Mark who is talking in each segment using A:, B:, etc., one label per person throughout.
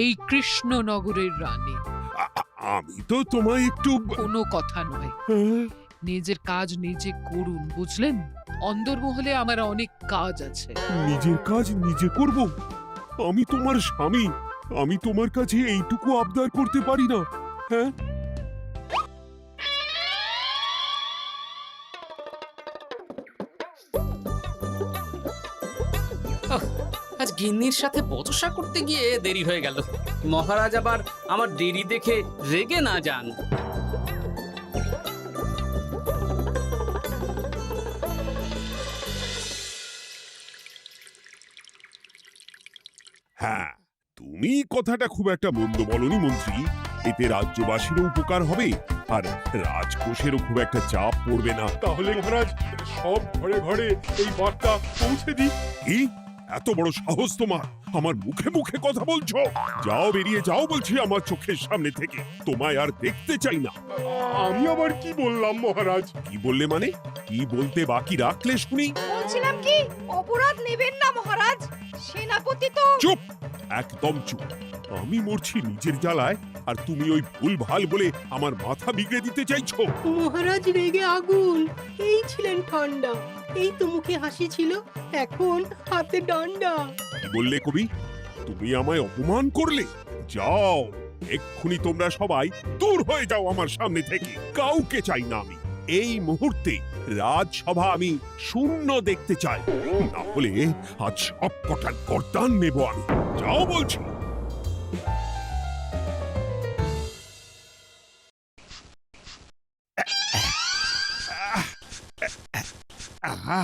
A: এই কৃষ্ণনগরের রানী।
B: আমি তো তোমায় একটু
A: কোনো কথা নয়, নিজের কাজ নিজে করুন, বুঝলেন? অন্দরমহলে আমার অনেক কাজ আছে।
B: নিজের কাজ নিজে করব? আমি তোমার স্বামী, আমি তোমার কাছে এইটুকু আবদার করতে পারি না? হ্যাঁ,
C: আজ গিন্নির সাথে বচসা করতে গিয়ে দেরি হয়ে গেল। মহারাজ আবার আমার দেরি দেখে রেগে না যান।
B: হ্যাঁ, তুমি কথাটা খুব একটা মন্দ বলনি মন্ত্রী। এতে রাজ্যবাসীরও উপকার হবে, আর রাজকোষেরও খুব একটা চাপ পড়বে না।
D: তাহলে মহারাজ সব ঘরে ঘরে এই বার্তা পৌঁছে দিই।
B: কি এত বড় সাহস তোমার? আমার মুখে মুখে কথা বলছো? যাও, বেরিয়ে যাও বলছি আমার চোখের সামনে থেকে। তোমায় আর দেখতে চাই না।
D: আমি আবার কি বললাম মহারাজ?
B: কি বললে মানে? কি বলতে বাকি রাখলে শুনি?
E: বলছিলাম কি, অপরাধ নেবেন না মহারাজ, সেনাপতি তো।
B: চুপ, একদম চুপ। আমি মরছি নিজের জ্বালায়, আর তুমি ওই ভুল ভাল বলে আমার মাথা বিগড়ে দিতে চাইছো?
F: মহারাজ রেগে আগুন, এই ছিলেন ঠান্ডা, এই তো মুখে হাসি ছিল, এখন হাতে ডান্ডা।
B: কি বললে কবি? তুমি আমায় অপমান করলে? যাও, এক্ষুনি তোমরা সবাই দূর হয়ে যাও আমার সামনে থেকে। কাউকে চাই না আমি। এই মুহূর্তে রাজসভা আমি শূন্য দেখতে চাই, না হলে আজ সব কটা গর্দান নেব আমি। যাও বলছি। আহা,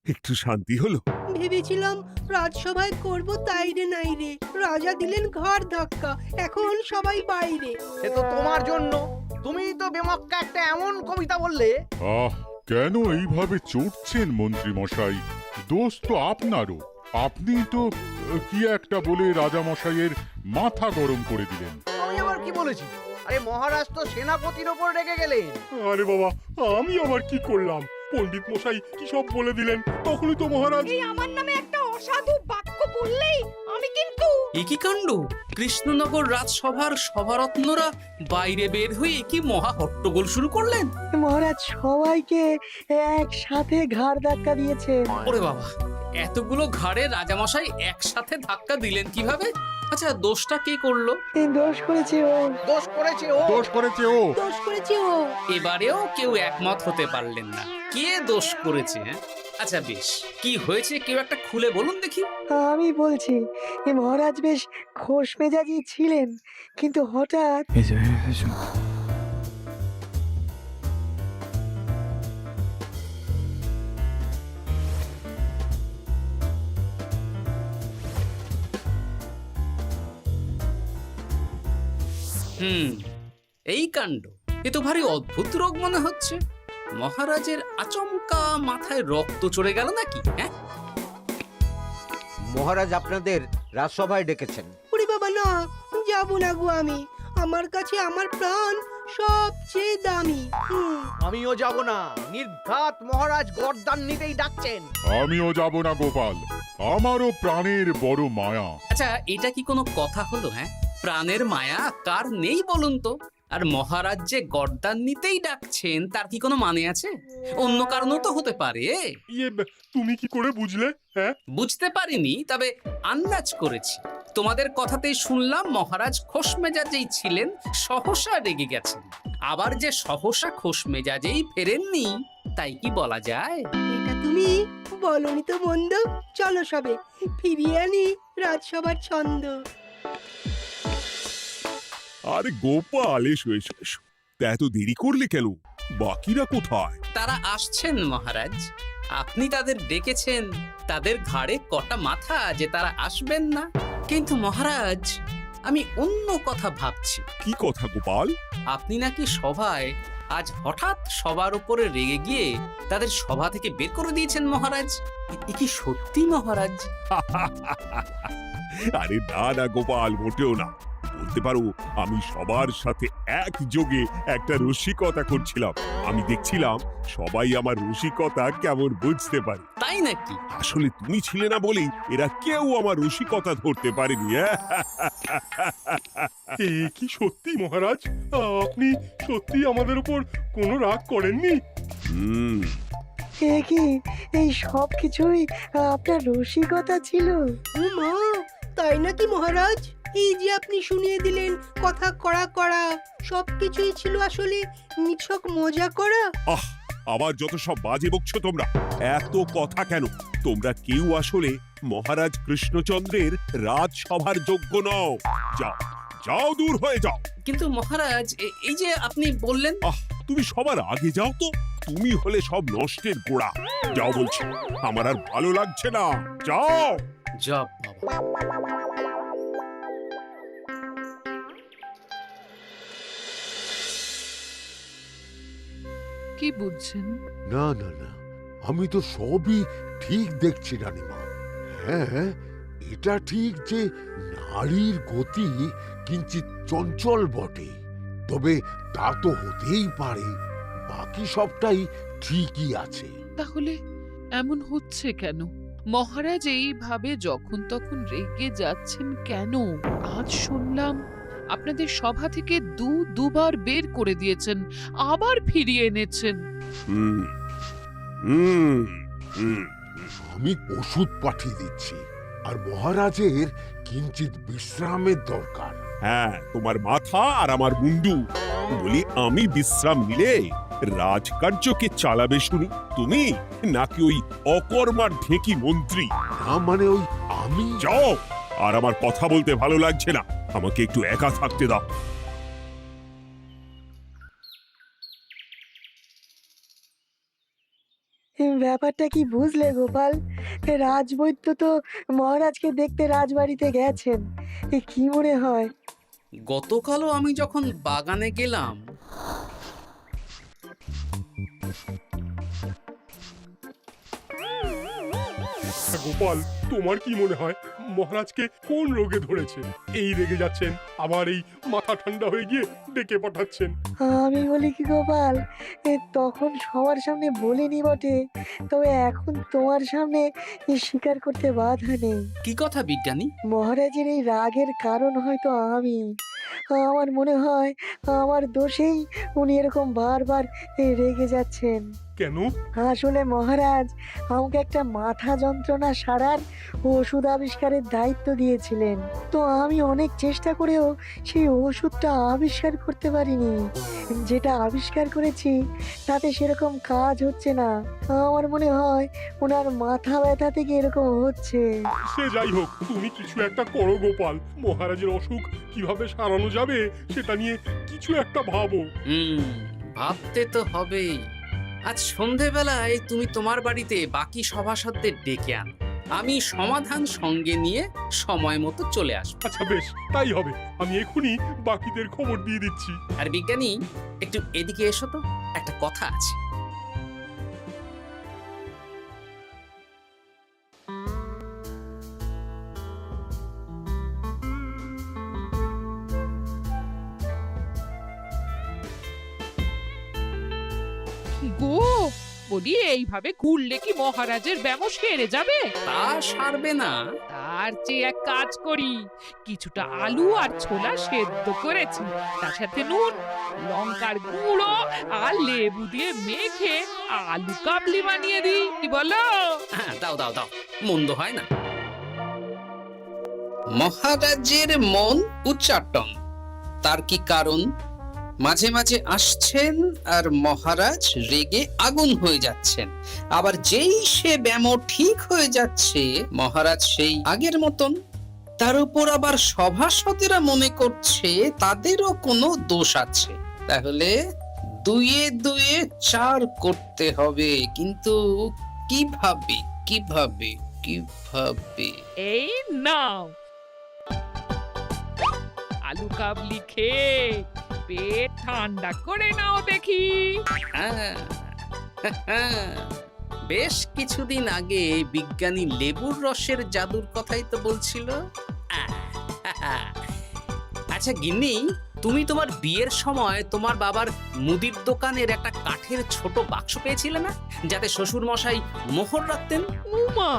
B: একটু শান্তি হলো।
F: ভেবেছিলাম রাজসভায় করব তাই রে নাই রে, রাজা দিলেন ঘাড় ধাক্কা, এখন সবাই বাইরে।
G: সে তো তোমার জন্য, তুমিই তো বেমক্কা একটা এমন কবিতা বললে।
D: কেন এইভাবে চড়ছেন মন্ত্রী মশাই? দোষ তো আপনারও। আপনি তো কি একটা বলে রাজা মশাইয়ের মাথা গরম করে দিলেন।
G: আমি আবার কি বলেছি? আরে মহারাজ তো সেনাপতির ওপর রেগে গেলেন।
D: আরে বাবা, আমি আবার কি করলাম? পণ্ডিত মশাই কি সব বলে দিলেন, তখনই তো মহারাজ।
E: এই আমার নামে একটা অসাধু বাক্য বললেই আমি কিন্তু।
C: এ কি কাণ্ড! কৃষ্ণনগর রাজসভার সভারত্নরা বাইরে বের হয়ে কি মহা হট্টগোল শুরু করলেন।
F: মহারাজ সবাইকে একসাথে ঘাড় ধাক্কা দিয়েছে।
C: ওরে বাবা, এতগুলো ঘাড়ে রাজামশাই একসাথে ধাক্কা দিলেন কিভাবে? আচ্ছা, দোষটা কে করলো?
F: দোষ করেছে ও,
G: দোষ করেছে ও।
D: দোষ করেছে ও।
F: দোষ করেছে ও।
C: এবারেও কেউ একমত হতে পারলেন না কে দোষ করেছে। আচ্ছা বেশ, কি হয়েছে কেউ একটা খুলে বলুন দেখি।
F: আমি বলছি, মহারাজ বেশ খোশ মেজাজি ছিলেন, কিন্তু হঠাৎ
C: এই কাণ্ড! এ তো ভারী অদ্ভুত রোগ মনে হচ্ছে। মহারাজের আচমকা মাথায় রক্ত চড়ে গেল নাকি? হ্যাঁ,
G: মহারাজ আপনাদের রাজসভায় ডেকেছেন।
F: ওরে বাবা না, যাবো না গো আমি, আমার কাছে আমার প্রাণ সবচেয়ে দামি।
G: আমিও যাব না, নির্ঘাত মহারাজ গর্দান নিতেই ডাকছেন।
D: আমিও যাব না গোপাল, আমারও প্রাণের বড় মায়া।
C: আচ্ছা, এটা কি কোনো কথা হলো? হ্যাঁ, প্রাণের মায়া কার নেই বলুন তো? আর মহারাজ যে গর্দান নিতেই ডাকছেন তার কি কোনো মানে আছে? অন্য কারণও তো হতে পারে।
D: তুমি কি করে বুঝলে? হ্যাঁ,
C: বুঝতে পারিনি, তবে আন্দাজ করেছি। তোমাদের কথাতেই শুনলাম মহারাজ খোশ মেজাজেই ছিলেন, সহসা রেগে গেছেন। আবার যে সহসা খোশ মেজাজেই ফেরেননি, তাই কি বলা যায়?
F: এটা তুমি বলনি তো মন্দ। চলো সবে ফিরিয়ে আনি রাজসভার ছন্দ।
B: আরে গোপাল, এসো এসো এসো। তা এত দেরি করলে কেন? বাকিরা কোথায়?
C: তারা আসছেন মহারাজ। আপনি তাদের ডেকেছেন, তাদের ঘাড়ে কটা মাথা যে তারা আসবেন না। কিন্তু মহারাজ, আমি অন্য কথা ভাবছি।
B: কি কথা গোপাল?
C: আপনি নাকি সভায় আজ হঠাৎ সবার উপরে রেগে গিয়ে তাদের সভা থেকে বের করে দিয়েছেন মহারাজ। এ কি সত্যি মহারাজ?
B: আরে না না গোপাল, মোটেও না। বলতে পারো আমি সবার সাথে একযোগে একটা রসিকতা করছিলাম। আমি দেখছিলাম সবাই আমার রসিকতা কেমন বুঝতে পারে।
C: তাই নাকি?
B: আসলে তুমি ছিলে না বলেই এরা কেউ আমার রসিকতা ধরতে পারেনি।
H: এ কি সত্যি মহারাজ? আপনি সত্যি আমাদের উপর কোনো রাগ করেননি?
B: হুম,
I: এ কি, এই সব কিছুই আপনার রসিকতা ছিল?
F: ও মা, তাই নাকি মহারাজ? এই যে আপনি শুনিয়ে দিলেন কথা কড়া কড়া, সবকিছুই ছিল আসলে নিছক মজা করা।
B: আহ, আবার যত সব বাজে বকছো তোমরা। এত কথা কেন? তোমরা কেউ আসলে মহারাজ কৃষ্ণচন্দ্রের রাজসভার যোগ্য নও। যাও, যাও, দূর হয়ে যাও।
C: কিন্তু মহারাজ, এই যে আপনি বললেন।
B: আহ, তুমি সবার আগে যাও তো। তুমি হলে সব নষ্টের গোড়া। যাও বলছি, আমার আর ভালো লাগছে না। যাও।
C: জব বাবা।
A: কি বুঝছেন?
J: না না না, আমি তো সবই ঠিক দেখছি রানীমা। হ্যাঁ, এটা ঠিক যে নারীর গতি কিঞ্চিত চঞ্চল বটে, তবে তা তো হতেই পারে। বাকি সবটাই ঠিকই আছে।
A: তাহলে এমন হচ্ছে কেন? মহারাজ এইভাবে যখন তখন রেগে যাচ্ছেন কেন? আজ শুনলাম আপনাদের সভা থেকে দুবার বের করে দিয়েছেন, আবার ফিরিয়ে এনেছেন।
B: হুম, হুম, হুম।
J: আমি ওষুধ পাঠিয়ে দিচ্ছি, আর মহারাজের কিঞ্চিত বিশ্রামের দরকার।
B: হ্যাঁ, তোমার মাথা আর আমার মুন্ডু। বলি, আমি বিশ্রাম নিলে রাজকার্যকে চালাবে শুনি তুমি, নাকি ওই অকর্মার ঢেকি মন্ত্রী?
J: না মানে ওই আমি।
B: যাও, আর আমার কথা বলতে ভালো লাগছে না। আমাকে একটু একা থাকতে দাও।
I: ব্যাপারটা কি বুঝলে গোপাল? রাজবৈদ্য তো মহারাজকে দেখতে রাজবাড়িতে গেছেন। কি মনে হয়?
C: গতকালও আমি যখন বাগানে গেলাম,
H: গোপাল, তোমার কি মনে হয় মহারাজকে কোন রোগে ধরেছে? এই রেগে যাচ্ছেন, আবার এই মাথা ঠান্ডা হয়ে গিয়ে ডেকে পাঠাচ্ছেন।
I: আমি বলি কি গোপাল, তখন সবার সামনে বলিনি বটে, তবে এখন তোমার সামনে স্বীকার করতে বাধা নেই।
C: কি কথা বিজ্ঞানী?
I: মহারাজের এই রাগের কারণ হয়তো আমি। আমার মনে হয় আমার দোষেই উনি এরকম বারবার রেগে যাচ্ছেন।
H: কেন?
I: আসলে মহারাজ আমাকে একটা মাথা যন্ত্রণা সারার ওষুধ আবিষ্কারের দায়িত্ব দিয়েছিলেন, তো আমি অনেক চেষ্টা করেও সেই ওষুধটা আবিষ্কার করতে পারিনি। যেটা আবিষ্কার করেছি তাতে সেরকম কাজ হচ্ছে না। আমার মনে হয় ওনার মাথা ব্যথা থেকে এরকম হচ্ছে।
H: সে যাই হোক, তুমি কিছু একটা করো গোপাল। মহারাজের অসুখ কিভাবে সারানো যাবে সেটা নিয়ে কিছু একটা ভাবো।
C: ভাবতে তো হবেই। আজ সন্ধেবেলায় তুমি তোমার বাড়িতে বাকি সভাসদদের ডেকে আনো, আমি সমাধান সঙ্গে নিয়ে সময় মতো চলে আসবো।
H: আচ্ছা বেশ, তাই হবে। আমি এখনই বাকিদের খবর দিয়ে দিচ্ছি।
C: আর বিজ্ঞানী, একটু এদিকে এসো তো, একটা কথা আছে।
A: গো, বলি এইভাবে ঘুরলে কি মহারাজের ব্যামো সেরে যাবে?
C: তা সারবে না।
A: তার চেয়ে এক কাজ করি, কিছুটা আলু আর ছোলা সেদ্ধ করেছি, তার সাথে নুন, লঙ্কার গুঁড়ো আর লেবু দিয়ে মেখে আলু কাবলি বানিয়ে দিই, কি বলো?
C: হ্যাঁ, দাও দাও দাও, মন্দ হয় না। মহারাজের মন উচ্চাটন। তার কি কারণ? মাঝে মাঝে আসছেন আর মহারাজ রেগে আগুন হয়ে যাচ্ছেন, আবার যেই সে ব্যামো ঠিক হয়ে যাচ্ছে মহারাজ সেই আগের মতন। তার উপর আবার সভাসদেরা মনে করছে তাদেরও কোনো দোষ আছে। তাহলে দুয়ে দুয়ে চার করতে হবে, কিন্তু কিভাবে কিভাবে কিভাবে?
A: এই নাও আলু কাবলি খেয়ে পেট ঠান্ডা করে নাও দেখি।
C: হ্যাঁ, বেশ কিছুদিন আগে বিজ্ঞানী লেবুর রসের জাদুর কথাই তো বলছিল। আজ আচ্ছা গিন্নি, তুমি তোমার বিয়ের সময় তোমার বাবার মুদির দোকানের একটা কাঠের ছোট বাক্স পেয়েছিলে না, যাতে শ্বশুর মশাই মোহর রাখতেন?
A: উমা,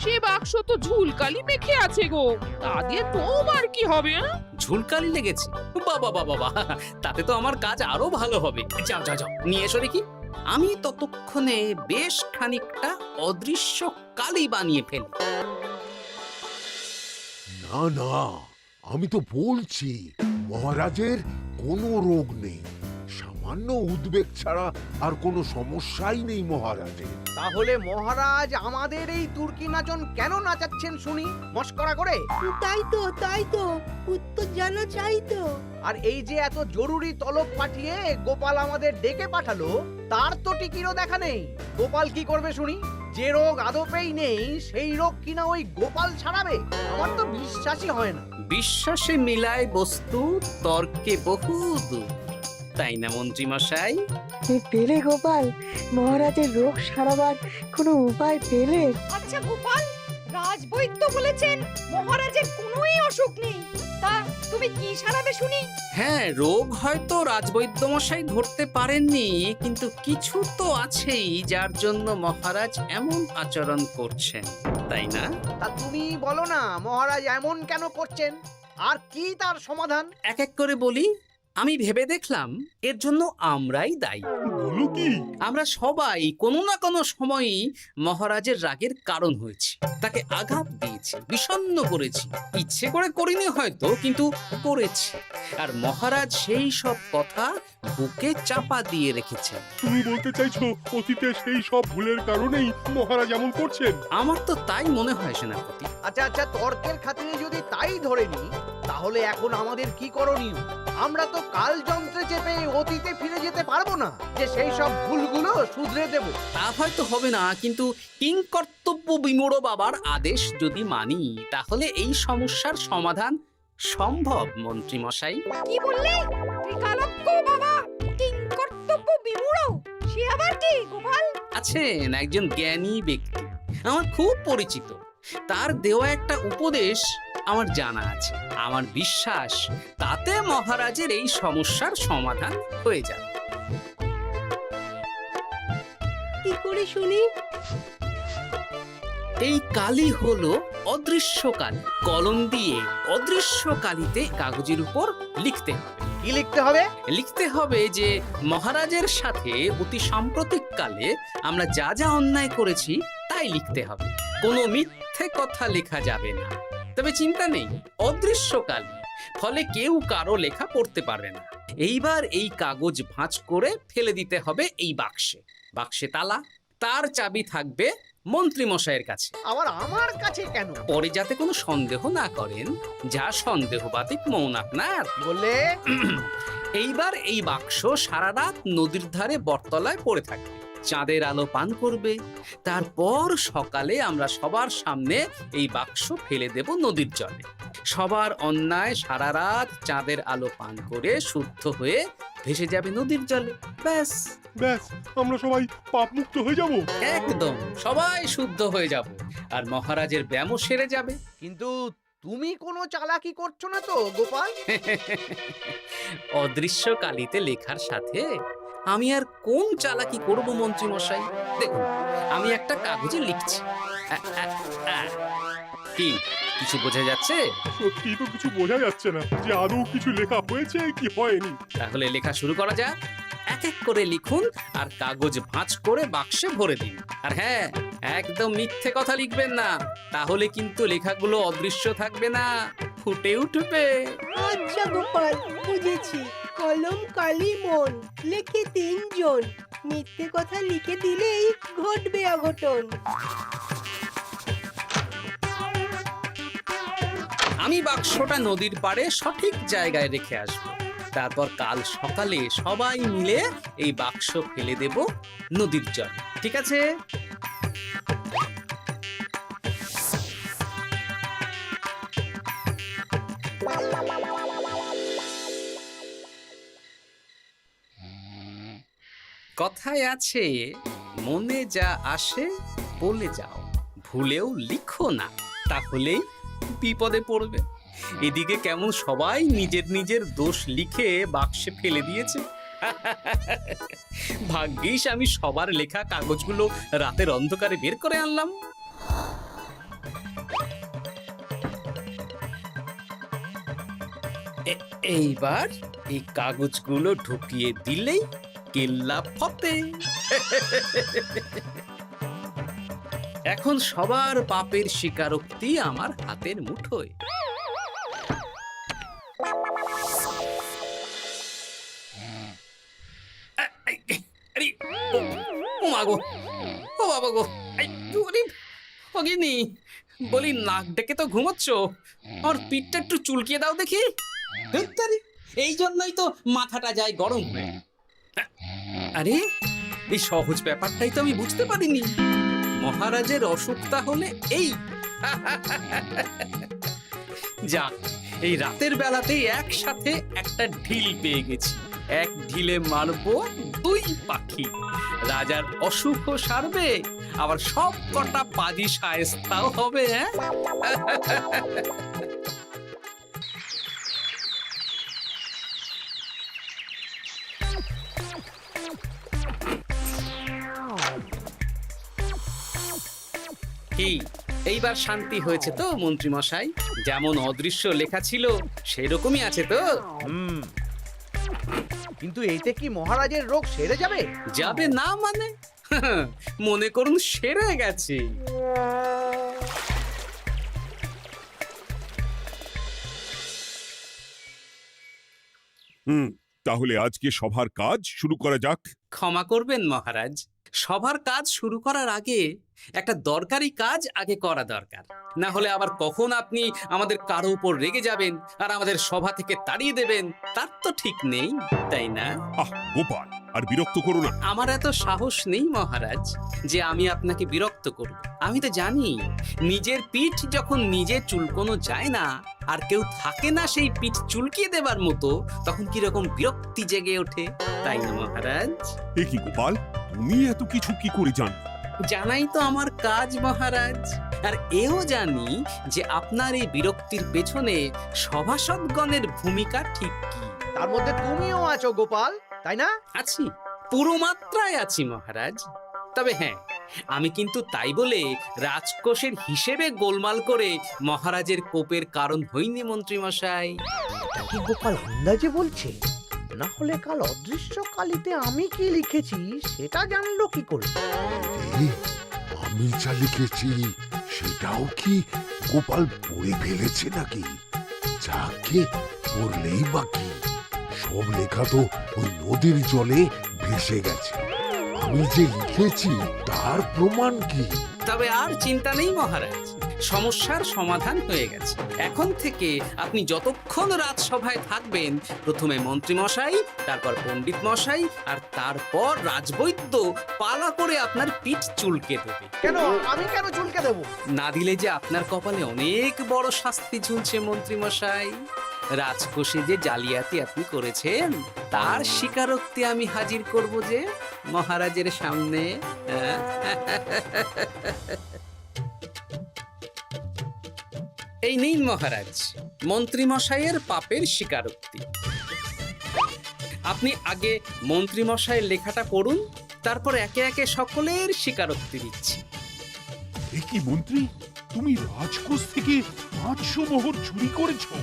A: সে বাক্স তো ঝুলকালি মেখে আছে গো, তা দিয়ে তোমার কি হবে?
C: ঝুলকালি লেগেছে? বাবা বাবা বাবা, তাতে তো আমার কাজ আরো ভালো হবে। যাও যাও যাও, নিয়ে এসো দেখি। আমি ততক্ষণে বেশ খানিকটা অদৃশ্য কালি বানিয়ে ফেলি।
J: না না, আমি তো বলছি মহারাজের কোনো রোগ নেই, সামান্য উদ্বেগ ছাড়া আর কোনো সমস্যাই নেই মহারাজের।
G: তাহলে মহারাজ আমাদের এই তুর্কি নাচন কেন নাচাচ্ছেন শুনি, মস্করা করে?
F: তাই তো উত্তর জানা চাই তো।
G: আর এই যে এত জরুরি তলব পাঠিয়ে গোপাল আমাদের ডেকে পাঠালো, তার তো টিকিরও দেখা নেই। গোপাল কি করবে শুনি? যে রোগ আদপেই নেই সেই রোগ কিনা ওই গোপাল ছাড়াবে? আমার তো বিশ্বাসই হয় না।
C: বিশ্বাসে মিলায় বস্তু, তর্কে বহু দূর, তাই না মন্ত্রী মশাই?
I: পেলে গোপাল, মহারাজের রোগ সারাবার কোনো উপায় পেলে?
E: আচ্ছা গোপাল, রাজবৈদ্য বলেছেন মহারাজের কোনোই অসুখ নেই, তা তুমি কি সারাবে শুনি?
C: হ্যাঁ, রোগ হয়তো রাজবৈদ্য মশাই ধরতে পারেননি, কিন্তু কিছু তো আছেই যার জন্য মহারাজ এমন আচরণ করছেন, তাই না?
G: তা তুমি বলো না মহারাজ এমন কেন করছেন, আর কি তার সমাধান?
C: এক এক করে বলি। আমি ভেবে দেখলাম এর জন্য আমরাই দায়ী।
H: বলো কি?
C: আমরা সবাই কোনো না কোনো সময়ই মহারাজের রাগের কারণ হয়েছি, তাকে আঘাত দিয়েছি, বিষণ্ণ করেছি। ইচ্ছে করে করিনি হয়তো, কিন্তু করেছি। আর মহারাজ সেই সব কথা বুকে চাপা দিয়ে রেখেছেন।
H: তুমি বলতে চাইছো অতীতে সেই সব ভুলের কারণেই মহারাজ এমন করছেন?
C: আমার তো তাই মনে হয় সেনাপতি।
G: আচ্ছা আচ্ছা, তর্কের খাতিরে যদি তাই ধরে নি, তাহলে এখন আমাদের কি করণীয়? আমরা তো কাল যন্ত্রে চেপে অতীতে ফিরে যেতে পারবো না যে সেই সব ভুলগুলো শুধরে দেব।
C: তা হয়তো হবে না, কিন্তু কিংকর্তব্য বিমূঢ় বাবার আদেশ যদি মানি, তাহলে এই সমস্যার সমাধান সম্ভব মন্ত্রী মশাই।
E: কি বললে? ত্রিকালজ্ঞ বাবা কিংকর্তব্য বিমূঢ়, সে আবার কি গোপাল?
C: আছেন একজন জ্ঞানী ব্যক্তি, আমার খুব পরিচিত। তার দেওয়া একটা উপদেশ আমার জানা আছে। আমার বিশ্বাস তাতে মহারাজের এই সমস্যার সমাধান হয়ে যাবে।
F: কি করে শুনি?
C: এই কালি হলো অদৃশ্য কালি। কলম দিয়ে অদৃশ্য কালিতে কাগজের উপর লিখতে হবে।
G: কি লিখতে হবে?
C: লিখতে হবে যে মহারাজের সাথে অতি সাম্প্রতিক কালে আমরা যা যা অন্যায় করেছি তাই লিখতে হবে। কোনো মিথ্যে কথা লেখা যাবে না। তবে চিন্তা নেই, অদৃশ্য কালি, ফলে কেউ কারো লেখা পড়তে পারবে না। এইবার এই কাগজ ভাঁজ করে ফেলে দিতে হবে এই বাক্সে। বাক্সে তালা, তার চাবি থাকবে মন্ত্রী মশাইয়ের কাছে।
G: আবার আমার কাছে কেন?
C: পরে যাতে কোনো সন্দেহ না করেন, যা সন্দেহ বাতিক মৌন আপনার।
G: বললে
C: এইবার এই বাক্স সারা রাত নদীর ধারে বটতলায় পড়ে থাকবে, চাঁদের আলো পান করবে। তারপর সকালে আমরা সবার সামনে এই বাক্স ফেলে দেব নদীর জলে। সবার অন্যায় সারা রাত চাঁদের আলো পান করে শুদ্ধ হয়ে ভেসে যাবে নদীর জলে। ব্যাস
H: ব্যাস, আমরা সবাই পাপ মুক্ত হয়ে যাব।
C: একদম সবাই শুদ্ধ হয়ে যাব, আর মহারাজের ব্যামো সেরে যাবে।
G: কিন্তু তুমি কোনো চালাকি করছো না তো গোপাল?
C: অদৃশ্য কালিতে লেখার সাথে আমি আর কোন চালাকি করব মন্ত্রী মশাই? দেখুন, আমি একটা কাগজে লিখছি। কি কিছু বোঝা যাচ্ছে?
H: সত্যি তো কিছু বোঝা যাচ্ছে না যে আদৌ কিছু লেখা হয়েছে কি হয়নি।
C: তাহলে লেখা শুরু করা যাক। এক এক করে লিখুন আর কাগজ ভাঁজ করে বাক্সে ভরে দিন। আর হ্যাঁ, একদম মিথ্যে কথা লিখবেন না, তাহলে কিন্তু লেখাগুলো অদৃশ্য থাকবে না, ফুটে উঠবে।
F: আচ্ছা গোপাল, বুঝেছি। কলম কালি মন, লেখে 3 জন। মিথ্যে কথা লিখে দিলেই ঘটবে অঘটন।
C: আমি বাক্সটা নদীর পাড়ে সঠিক জায়গায় রেখে আসব। তারপর কাল সকালে সবাই মিলে এই বাক্স ফেলে দেব নদীর জলে। ঠিক আছে? কথায় আছে, মনে যা আসে বলে যাও, ভুলেও লিখো না, তাহলেই বিপদে পড়বে। এদিকে কেমন সবাই নিজের নিজের দোষ লিখে বাক্সে ফেলে দিয়েছে। ভাগ্যিস আমি সবার লেখা কাগজগুলো রাতের অন্ধকারে বের করে আনলাম। এইবার এই কাগজগুলো ঢুকিয়ে দিলেই কেল্লা ফতে। এখন সবার পাপের স্বীকারোক্তি আমার হাতের মুঠোয়। আরে, ও মা গো, ও বাবা গো, বলি নাক ডেকে তো ঘুমোচ্ছ, আর পিঠটা একটু চুলকিয়ে দাও দেখি। ধুত্তারি, এই জন্যই তো মাথাটা যায় গরম হয়ে। আরে, এই সহজ ব্যাপারটাই তো আমি বুঝতে পারিনি। মহারাজের অসুখ তাহলে এই। যাক, এই রাতের বেলাতেই একসাথে একটা ঢিল পেয়ে গেছি। এক ঢিলে মারবো 2 পাখি। রাজার অসুখও সারবে, আবার সব কটা পাজি শায়েস্তাও হবে। কি এইবার শান্তি হয়েছে তো মন্ত্রী মশাই? যেমন অদৃশ্য লেখা ছিল সেরকমই আছে তো?
G: কিন্তু এইতে কি মহারাজের রোগ সেরে যাবে?
C: যাবে না মানে? মনে করুন সেরে গেছে।
B: তাহলে আজকে সভার কাজ শুরু করা যাক।
C: ক্ষমা করবেন মহারাজ, সবার কাজ শুরু করার আগে একটা দরকারি কাজ আগে করা দরকার। না হলে আবার কখন আপনি আমাদের কারো উপর রেগে যাবেন আর আমাদের সভা থেকে তাড়িয়ে দেবেন তার তো ঠিক নেই, তাই না?
B: গোপাল, আর বিরক্ত করো না।
C: আমার এত সাহস নেই মহারাজ যে আমি আপনাকে বিরক্ত করব। আমি তো জানি নিজের পিঠ যখন নিজে চুলকোনো যায় না, আর কেউ থাকে না সেই পিঠ চুলকিয়ে দেবার মতো, তখন কিরকম বিরক্তি জেগে ওঠে, তাই না মহারাজ?
B: এ কি গোপাল, তুমি এত কিছু কি করে জানো?
C: জানাই তো আমার কাজ মহারাজ। আর এও জানি যে আপনার এই বিরক্তির পেছনে সভাসদগণের ভূমিকা ঠিক কি।
G: তার মধ্যে তুমিও আছো গোপাল, তাই না?
C: আছি, পুরো মাত্রায় আছি মহারাজ। তবে হ্যাঁ, আমি কিন্তু তাই বলে রাজকোষের হিসেবে গোলমাল করে মহারাজের কোপের কারণ হইনি মন্ত্রী মশাই।
G: এটা কি গোপাল আন্দাজে বলছে? না হলে কাল অদৃশ্য কালিতে আমি কি লিখেছি সেটা জানলো কি করে?
J: এই, আমি যা লিখেছি সেটাও কি গোপাল পড়ে ফেলেছে নাকি? যাকে পড়লেই বাকি, সব লেখা তো ওই নদীর জলে ভেসে গেছে। আমি যে লিখেছি তার প্রমাণ কি?
C: তবে আর চিন্তা নেই মহারাজ, সমস্যার সমাধান হয়ে গেছে। এখন থেকে আপনি যতক্ষণ রাজসভায় থাকবেন, প্রথমে মন্ত্রী মশাই, তারপর পণ্ডিত মশাই, আর তারপর রাজবৈদ্য পালা করে আপনার পিঠ চুলকে দেবে।
G: কেন আমি কেন চুলকে দেবো?
C: না দিলে যে আপনার কপালে অনেক বড় শাস্তি ঝুলছে মন্ত্রী মশাই। রাজকোষে যে জালিয়াতি আপনি করেছেন তার স্বীকারোক্তি আমি হাজির করব যে মহারাজের সামনে। এই নিন মহারাজ, মন্ত্রী মশাইয়ের পাপের স্বীকারোক্তি। আপনি আগে মন্ত্রী মশাইয়ের লেখাটা পড়ুন, তারপর একে একে সকলের স্বীকারোক্তি দিচ্ছি।
B: এ কি মন্ত্রী, তুমি রাজকোষ থেকে 500 মোহর চুরি করেছো,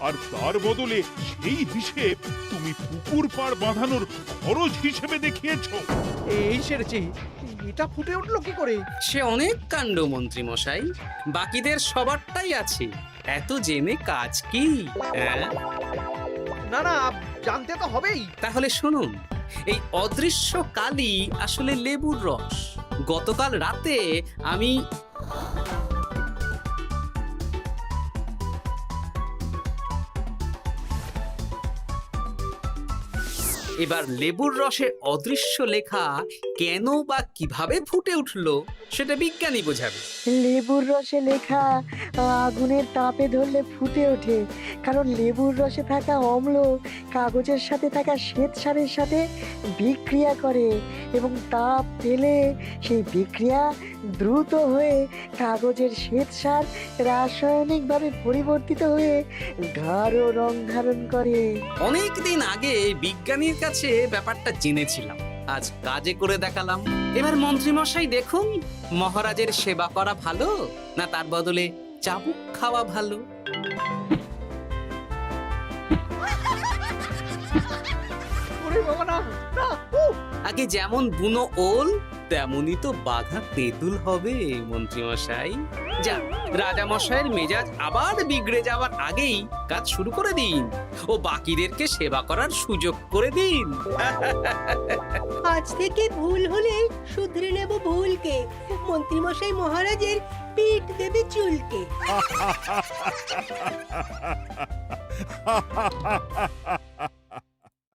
B: আর তার বদলে সেই হিসেব তুমি পুকুর পাড় বাঁধানোর খরচ হিসেবে দেখিয়েছো।
G: এই সেরেছি, এটা ফুটে উঠলো কি করে?
C: সে অনেক কাণ্ড মন্ত্রী মশাই, বাকিদের সবারটাই আছে, এত জেনে কাজ কি?
G: না না, জানতে তো হবেই।
C: তাহলে শুনুন, এই অদৃশ্য কালি আসলে লেবুর রস। গতকাল রাতে আমি এবার লেবুর রসে অদৃশ্য লেখা কেন বা কিভাবে ফুটে উঠলো সেটা বিজ্ঞানী বোঝাবে।
I: লেবুর রসে লেখা আগুনের তাপে ধরলে ফুটে ওঠে, কারণ লেবুর রসে থাকা অম্ল কাগজের সাথে থাকা শ্বেতসারের সাথে বিক্রিয়া করে এবং তাপ পেলে সেই বিক্রিয়া দ্রুত হয়ে কাগজের শ্বেতসার রাসায়নিকভাবে পরিবর্তিত হয়ে গাঢ় রং ধারণ করে।
C: অনেক দিন আগে বিজ্ঞানীর কাছে ব্যাপারটা জেনেছিলাম, আজ কাজে করে দেখালাম। এবার মন্ত্রীমশাই দেখুন, মহারাজের সেবা করা ভালো না তার বদলে চাবুক খাওয়া ভালো?
G: ওরে বাবা না, না, উহ!
C: আগে যেমন বুনো ওল তেমনই তো বাঘা তেঁতুল হবে মন্ত্রীমশাই। যা, রাজামশাইয়ের মেজাজ আবার বিগড়ে যাওয়ার আগেই কাজ শুরু করে দিন ও বাকিদেরকে সেবা করার সুযোগ করে দিন।
F: আজ থেকে ভুল হলে শুধরে নেব ভুলকে। মন্ত্রীমশাই মহারাজের পিঠ দেবে চুলকে।